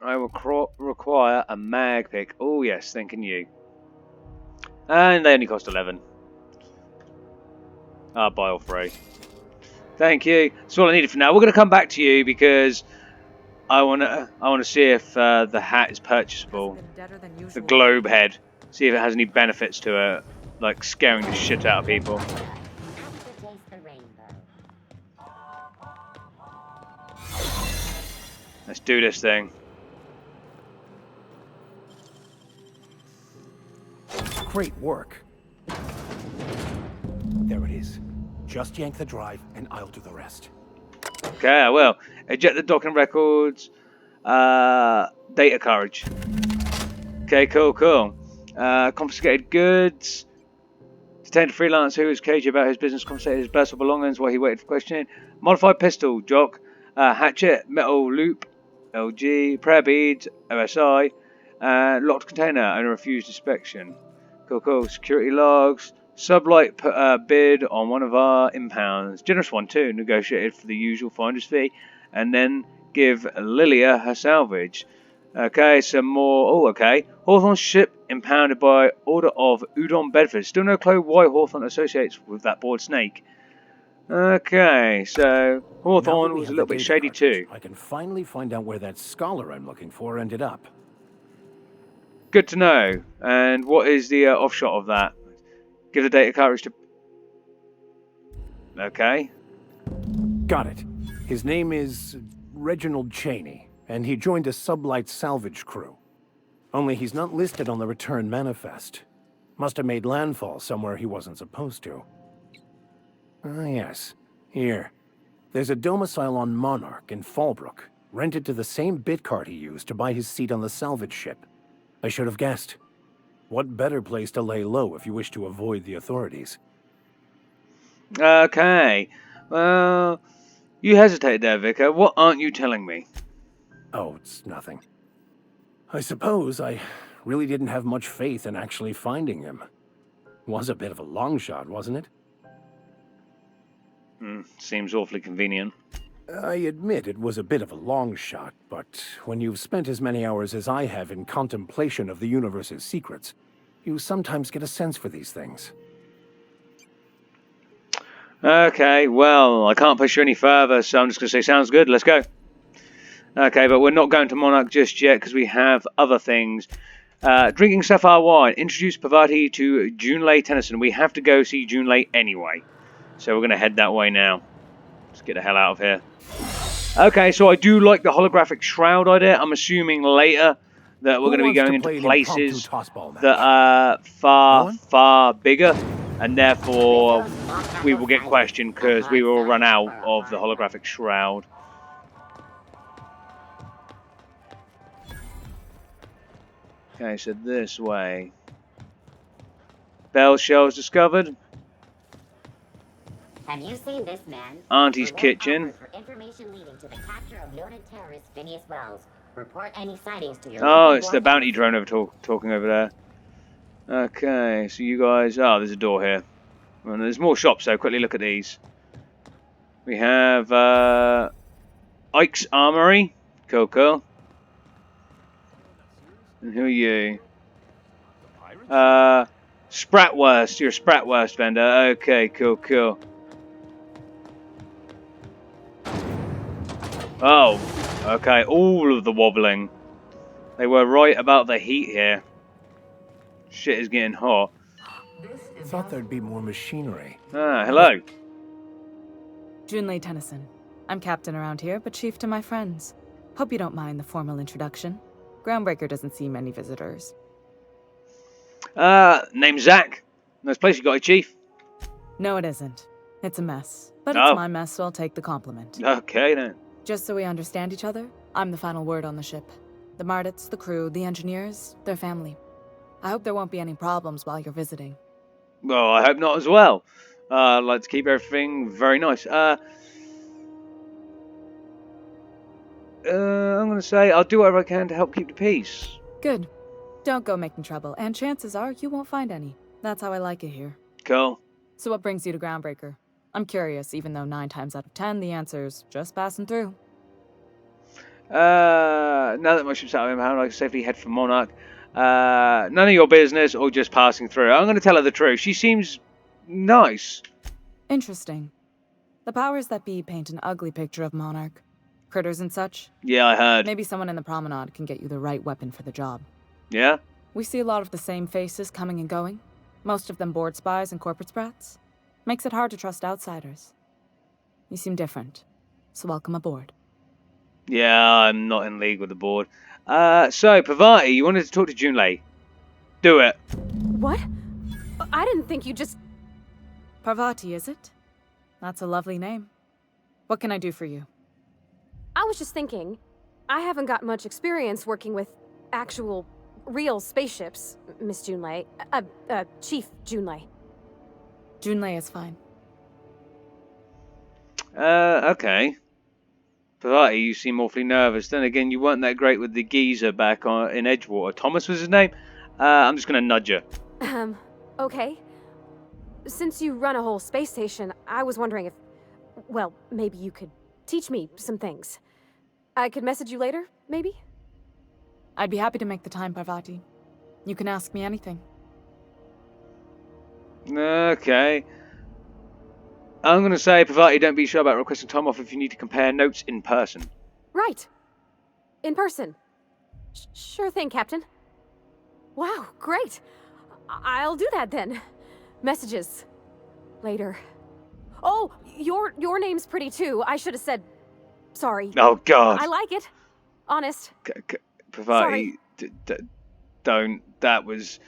I will require a mag pick. Oh yes, thanking you. And they only cost 11. Buy all 3. Thank you. That's all I needed for now. We're going to come back to you because I want to see if the hat is purchasable. The globe head. See if it has any benefits to it, like scaring the shit out of people. Let's do this thing. Great work. There it is. Just yank the drive and I'll do the rest. Okay, I will. Eject the docking records. Data cartridge. Okay, cool. Confiscated goods. Detained a freelancer who was cagey about his business, confiscated his personal belongings while he waited for questioning. Modified pistol, jock. Hatchet, metal loop, LG, prayer beads, OSI. Locked container, owner refused inspection. Cool. Security logs. Sublight put a bid on one of our impounds. Generous one too. Negotiated for the usual finder's fee. And then give Lilia her salvage. Okay, some more. Oh, okay. Hawthorne's ship impounded by order of Udon Bedford. Still no clue why Hawthorne associates with that bored snake. Okay, so Hawthorne was a little bit shady too. I can finally find out where that scholar I'm looking for ended up. Good to know. And what is the offshot of that? Give the data cartridge to... Okay. Got it. His name is Reginald Cheney, and he joined a sublight salvage crew. Only he's not listed on the return manifest. Must have made landfall somewhere he wasn't supposed to. Ah, yes. Here. There's a domicile on Monarch in Fallbrook, rented to the same bit card he used to buy his seat on the salvage ship. I should have guessed. What better place to lay low if you wish to avoid the authorities? Okay. Well, you hesitated there, Vicar. What aren't you telling me? Oh, it's nothing. I suppose I really didn't have much faith in actually finding him. Was a bit of a long shot, wasn't it? Seems awfully convenient. I admit it was a bit of a long shot, but when you've spent as many hours as I have in contemplation of the universe's secrets, you sometimes get a sense for these things. Okay, well, I can't push you any further, so I'm just going to say sounds good, let's go. Okay, but we're not going to Monarch just yet because we have other things. Drinking sapphire wine. Introduce Parvati to Junlei Tennyson. We have to go see Junlei anyway. So we're going to head that way now. Let's get the hell out of here. Okay, so I do like the holographic shroud idea. I'm assuming later that we're going to be going into places that are far bigger. And therefore, we will get questioned because we will run out of the holographic shroud. Okay, so this way. Bell shells discovered. Have you seen this man? Auntie's kitchen. For information leading to the capture of noted terrorist Phineas Wells. Report any sightings to your Oh, it's the bounty drone over talking over there. Okay, so you guys... Oh, there's a door here. And there's more shops, so quickly look at these. We have Ike's Armory. Cool. And who are you? Spratwurst. You're a Spratwurst vendor. Okay, cool. Oh, okay. All of the wobbling. They were right about the heat here. Shit is getting hot. Thought there'd be more machinery. Ah, hello. Junlei Tennyson. I'm captain around here, but chief to my friends. Hope you don't mind the formal introduction. Groundbreaker doesn't see many visitors. Name's Zach. Nice place you got it, Chief. No, it isn't. It's a mess. But it's my mess, so I'll take the compliment. Okay, then. Just so we understand each other, I'm the final word on the ship. The Mardits, the crew, the engineers, their family. I hope there won't be any problems while you're visiting. Well, I hope not as well. I'd like to keep everything very nice. I'm going to say I'll do whatever I can to help keep the peace. Good. Don't go making trouble, and chances are you won't find any. That's how I like it here. Cool. So what brings you to Groundbreaker? I'm curious, even though 9 times out of 10 the answer's just passing through. Now that my ship's out of impound, I can safely head for Monarch. None of your business, or just passing through. I'm going to tell her the truth. She seems nice. Interesting. The powers that be paint an ugly picture of Monarch. Critters and such. Yeah, I heard. Maybe someone in the promenade can get you the right weapon for the job. Yeah? We see a lot of the same faces coming and going. Most of them board spies and corporate sprats. Makes it hard to trust outsiders. You seem different, so welcome aboard. Yeah, I'm not in league with the board. So, Parvati, you wanted to talk to Junlei. Do it. What? I didn't think you just... Parvati, is it? That's a lovely name. What can I do for you? I was just thinking, I haven't got much experience working with actual, real spaceships, Miss Junlei. Chief Junlei. Junlei is fine. Okay. Parvati, you seem awfully nervous. Then again, you weren't that great with the geezer back in Edgewater. Thomas was his name? I'm just going to nudge you. Okay. Since you run a whole space station, I was wondering if... Well, maybe you could teach me some things. I could message you later, maybe? I'd be happy to make the time, Parvati. You can ask me anything. Okay. I'm going to say, Parvati, don't be shy about requesting time off if you need to compare notes in person. Right. In person. Sure thing, Captain. Wow, great. I'll do that then. Messages. Later. Oh, your name's pretty too. I should have said... Sorry. Oh, God. I like it. Honest. Parvati, don't. That was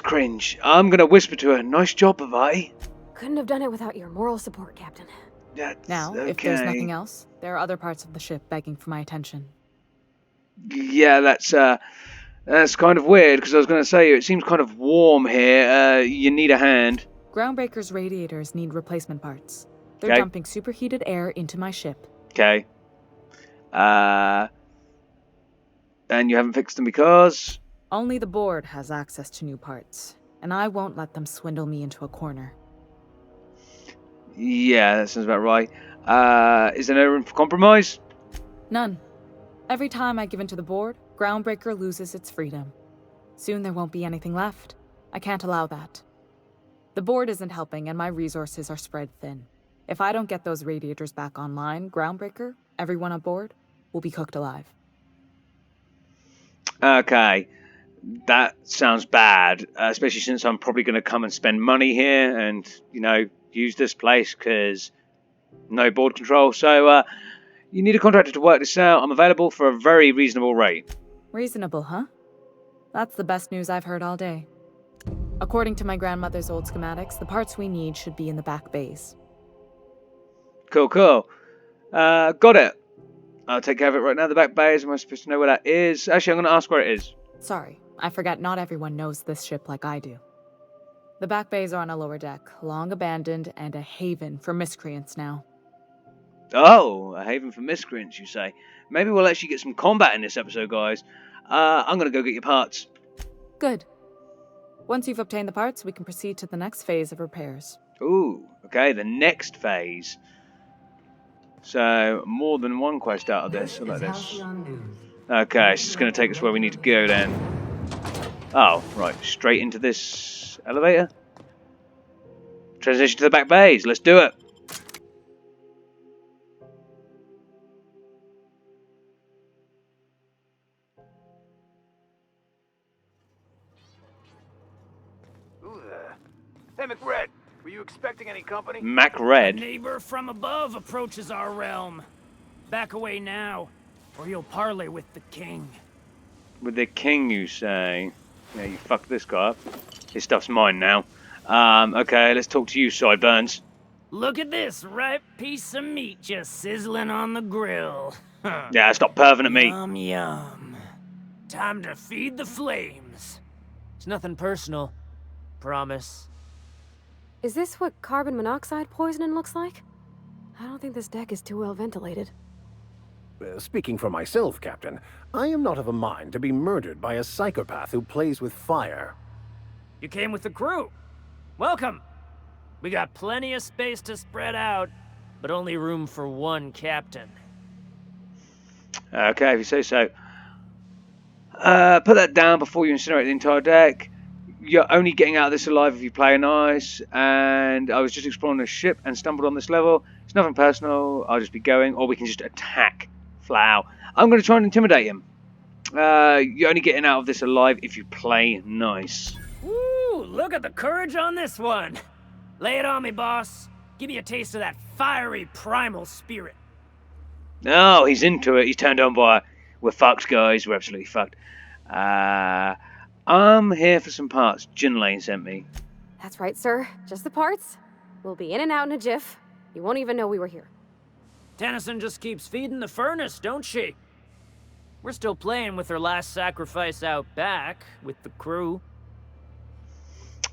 cringe. I'm going to whisper to her, nice job, Parvati. Couldn't have done it without your moral support, Captain. Now, if there's nothing else, there are other parts of the ship begging for my attention. Yeah, that's kind of weird, because I was going to say, it seems kind of warm here. You need a hand. Groundbreaker's radiators need replacement parts. They're dumping superheated air into my ship. Okay. And you haven't fixed them because? Only the board has access to new parts, and I won't let them swindle me into a corner. Yeah, that sounds about right. Is there no room for compromise? None. Every time I give in to the board, Groundbreaker loses its freedom. Soon there won't be anything left. I can't allow that. The board isn't helping, and my resources are spread thin. If I don't get those radiators back online, Groundbreaker, everyone on board, will be cooked alive. Okay, that sounds bad, especially since I'm probably going to come and spend money here and, use this place because no board control. So, you need a contractor to work this out. I'm available for a very reasonable rate. Reasonable, huh? That's the best news I've heard all day. According to my grandmother's old schematics, the parts we need should be in the back bays. Cool. Got it. I'll take care of it right now. The back bays, am I supposed to know where that is? Actually, I'm going to ask where it is. Sorry, I forgot not everyone knows this ship like I do. The back bays are on a lower deck, long abandoned, and a haven for miscreants now. Oh, a haven for miscreants, you say? Maybe we'll actually get some combat in this episode, guys. I'm going to go get your parts. Good. Once you've obtained the parts, we can proceed to the next phase of repairs. Ooh, okay, the next phase. So, more than one quest out of this. Like this. Okay, so it's going to take us where we need to go then. Oh, right, straight into this elevator. Transition to the back bays, let's do it. Who the... Hey, McRed, were you expecting any company? MacRed? A neighbor from above approaches our realm. Back away now, or you'll parley with the king. With the king, you say? Yeah, you fucked this guy up. His stuff's mine now. Okay, let's talk to you, Sideburns. Look at this ripe piece of meat just sizzling on the grill. Yeah, stop perving at me. Yum, yum. Time to feed the flames. It's nothing personal. Promise. Is this what carbon monoxide poisoning looks like? I don't think this deck is too well ventilated. Speaking for myself, Captain, I am not of a mind to be murdered by a psychopath who plays with fire. You came with the crew. Welcome. We got plenty of space to spread out, but only room for one captain. Okay, if you say so. Put that down before you incinerate the entire deck. You're only getting out of this alive if you play nice, and I was just exploring the ship and stumbled on this level. It's nothing personal, I'll just be going, or we can just attack flat out. I'm going to try and intimidate him. You're only getting out of this alive if you play nice. Woo, look at the courage on this one. Lay it on me, boss. Give me a taste of that fiery primal spirit. No, he's into it. He's turned on by, we're fucked, guys. We're absolutely fucked. I'm here for some parts Jin Lane sent me. That's right, sir. Just the parts. We'll be in and out in a jiff. You won't even know we were here. Tennyson just keeps feeding the furnace, don't she? We're still playing with her last sacrifice out back with the crew.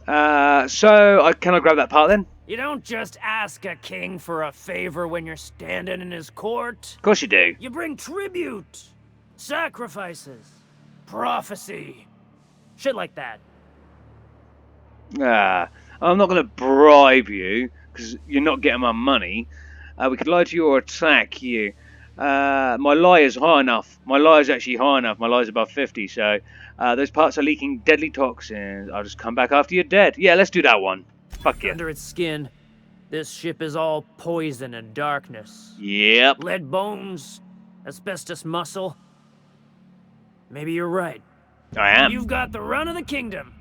So, can I grab that part then? You don't just ask a king for a favor when you're standing in his court. Of course you do. You bring tribute, sacrifices, prophecy, shit like that. I'm not going to bribe you, because you're not getting my money. We could lie to you or attack you. My lie is high enough. My lie is actually high enough. My lie is above 50, so those parts are leaking deadly toxins. I'll just come back after you're dead. Yeah, let's do that one. Fuck yeah. Under its skin, this ship is all poison and darkness. Yep. Lead bones, asbestos muscle. Maybe you're right. I am. You've got the run of the kingdom.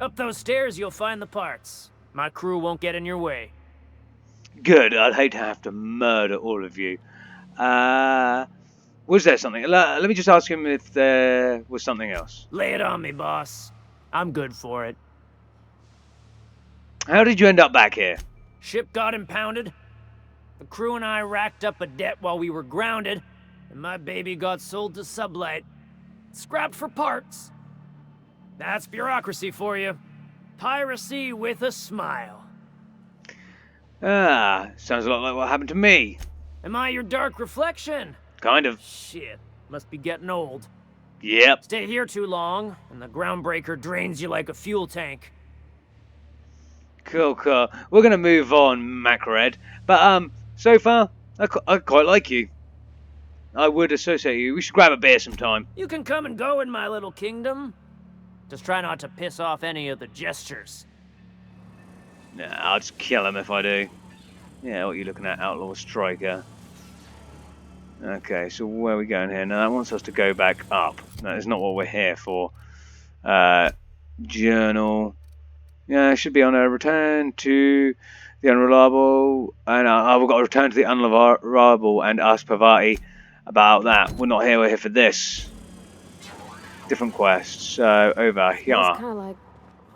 Up those stairs, you'll find the parts. My crew won't get in your way. Good. I'd hate to have to murder all of you. Was there something? Let me just ask him if there was something else. Lay it on me, boss. I'm good for it. How did you end up back here? Ship got impounded. The crew and I racked up a debt while we were grounded, and my baby got sold to Sublight. Scrapped for parts. That's bureaucracy for you. Piracy with a smile. Sounds a lot like what happened to me. Am I your dark reflection? Kind of. Shit, must be getting old. Yep. Stay here too long, and the Groundbreaker drains you like a fuel tank. Cool. We're gonna move on, MacRed. But, so far, I quite like you. I would associate you. We should grab a beer sometime. You can come and go in my little kingdom. Just try not to piss off any of the gestures. Nah, I'll just kill him if I do. Yeah, what are you looking at, Outlaw Striker? Okay, so where are we going here? Now that wants us to go back up. That is not what we're here for. Journal. Yeah, it should be on a return to the unreliable. And we've got to return to the unreliable and ask Pavati about that. We're not here, we're here for this. Different quests. So, over here. Feels kind of like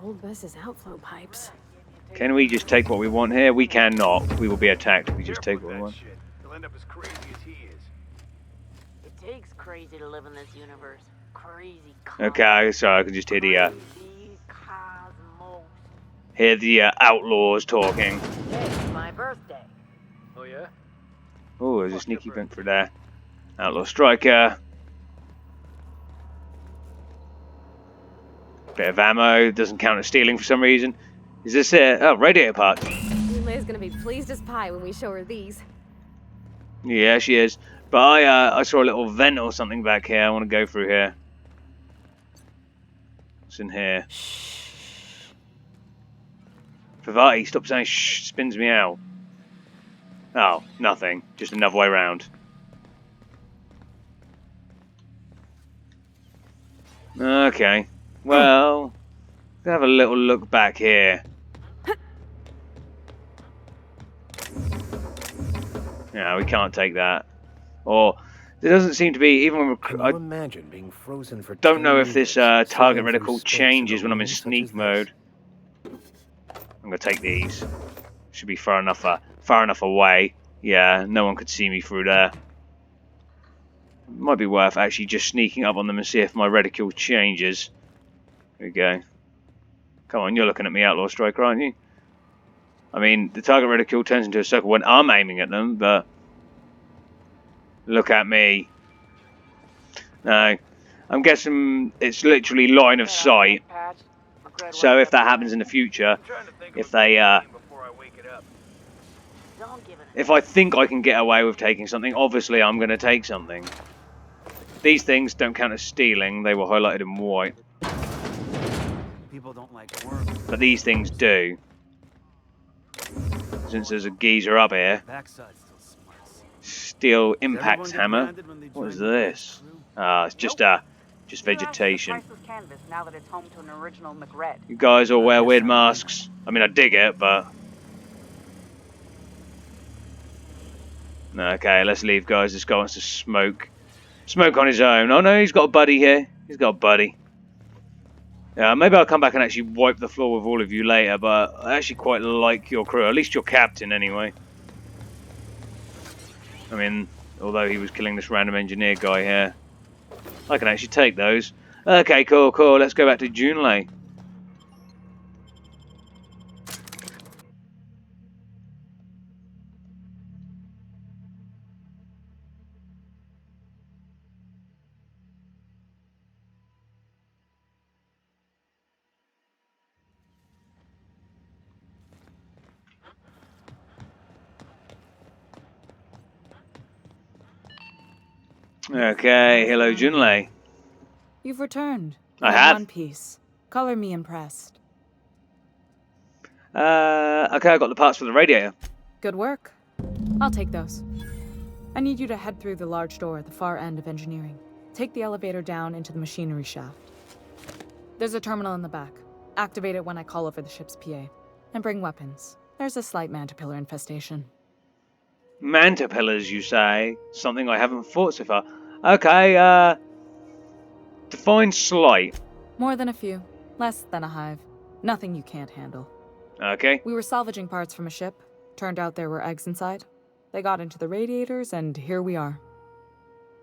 old Bess's outflow pipes. Can we just take what we want here? We cannot. We will be attacked if we just take what we want. He'll end up as crazy as he is. It takes crazy to live in this universe. Crazy. Okay, so I can just hear the outlaws talking. It's my birthday. Oh yeah? Oh, there's a sneaky vent through there. Outlaw Striker. Bit of ammo. Doesn't count as stealing for some reason. Is this it? Oh, radiator parts. Lay's gonna be pleased as pie when we show her these. Yeah, she is. But I saw a little vent or something back here. I want to go through here. What's in here? Pavati, stop saying shh, spins me out. Oh, nothing. Just another way round. Okay. Well, let's have a little look back here. No, we can't take that. Or there doesn't seem to be, even when Can you imagine being frozen for don't know 10 if this years, target sailing through reticle space changes in a when I'm in room such sneak as this? mode. I'm gonna take these. Should be far enough away. Yeah, no one could see me through there. Might be worth actually just sneaking up on them and see if my reticule changes. There we go. Come on, you're looking at me, Outlaw Striker, aren't you? I mean, the target reticule turns into a circle when I'm aiming at them, but look at me. No, I'm guessing it's literally line of sight. So if that happens in the future, if I think I can get away with taking something, obviously I'm going to take something. These things don't count as stealing, they were highlighted in white. People don't like worms. But these things do. Since there's a geezer up here. Steel impact hammer. What is this? Ah, it's just vegetation. Now that it's home to an original McRed. You guys all wear weird masks. I mean, I dig it, but... Okay, let's leave, guys. This guy wants to smoke. Smoke on his own. Oh no, he's got a buddy here. He's got a buddy. Yeah, maybe I'll come back and actually wipe the floor with all of you later, but I actually quite like your crew. At least your captain, anyway. I mean, although he was killing this random engineer guy here. I can actually take those. Okay, cool. Let's go back to Junlei. Okay, hello Junlei. You've returned. I In have. one piece. Color me impressed. Okay, I got the parts for the radiator. Good work. I'll take those. I need you to head through the large door at the far end of engineering. Take the elevator down into the machinery shaft. There's a terminal in the back. Activate it when I call over the ship's PA. And bring weapons. There's a slight mantipillar infestation. Mantipillars, you say? Something I haven't fought so far. Okay, define slight. More than a few. Less than a hive. Nothing you can't handle. Okay. We were salvaging parts from a ship. Turned out there were eggs inside. They got into the radiators, and here we are.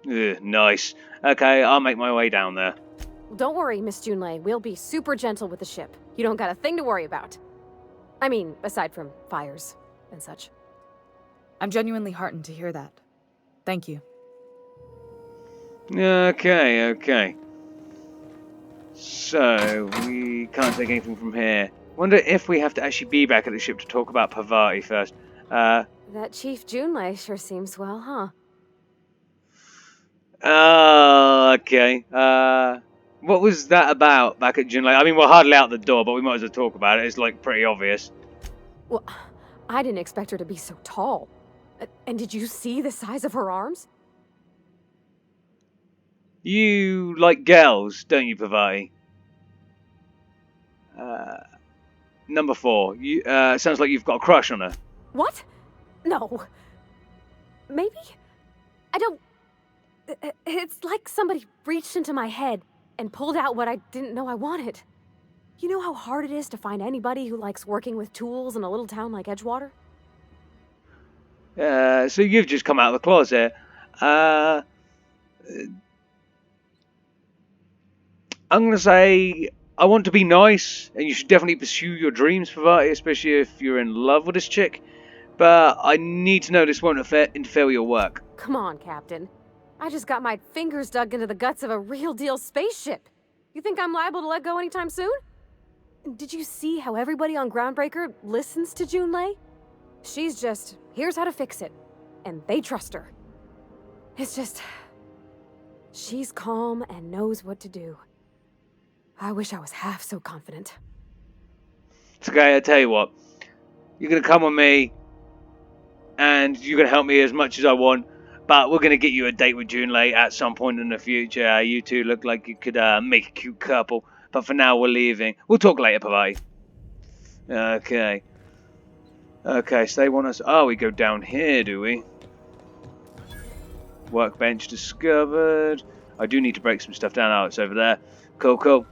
Ugh, nice. Okay, I'll make my way down there. Well, don't worry, Miss Junlei. We'll be super gentle with the ship. You don't got a thing to worry about. I mean, aside from fires and such. I'm genuinely heartened to hear that. Thank you. Okay. So, we can't take anything from here. Wonder if we have to actually be back at the ship to talk about Pavati first. That Chief Junlei sure seems well, huh? Okay. What was that about back at Junlei? I mean, we're hardly out the door, but we might as well talk about it. It's, like, pretty obvious. Well, I didn't expect her to be so tall. And did you see the size of her arms? You like girls, don't you, Pavati? Number 4. You sounds like you've got a crush on her. What? No. Maybe? I don't... It's like somebody reached into my head and pulled out what I didn't know I wanted. You know how hard it is to find anybody who likes working with tools in a little town like Edgewater? So you've just come out of the closet. I'm going to say I want to be nice, and you should definitely pursue your dreams, Pavati, especially if you're in love with this chick. But I need to know this won't interfere with your work. Come on, Captain. I just got my fingers dug into the guts of a real-deal spaceship. You think I'm liable to let go anytime soon? Did you see how everybody on Groundbreaker listens to Junlei? She's just, here's how to fix it. And they trust her. It's just... she's calm and knows what to do. I wish I was half so confident. It's okay, I tell you what. You're going to come with me, and you're going to help me as much as I want. But we're going to get you a date with Junlei at some point in the future. You two look like you could make a cute couple. But for now, we're leaving. We'll talk later, Pavati. Okay. Okay, so they want us... oh, we go down here, do we? Workbench discovered. I do need to break some stuff down. Oh, it's over there. Cool, cool.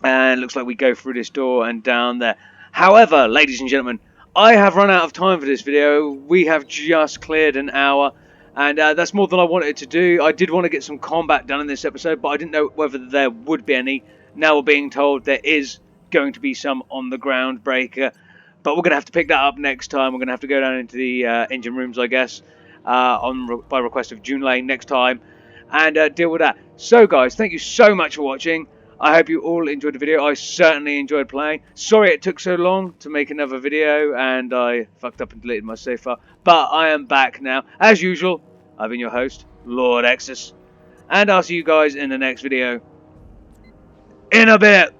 And looks like we go through this door and down there. However, ladies and gentlemen, I have run out of time for this video. We have just cleared an hour. And that's more than I wanted to do. I did want to get some combat done in this episode, but I didn't know whether there would be any. Now we're being told there is going to be some on the Groundbreaker. But we're going to have to pick that up next time. We're going to have to go down into the engine rooms, I guess, by request of Junlei next time, and deal with that. So, guys, thank you so much for watching. I hope you all enjoyed the video. I certainly enjoyed playing. Sorry it took so long to make another video, and I fucked up and deleted my save file. But I am back now. As usual, I've been your host, Lord Exsus, and I'll see you guys in the next video. In a bit.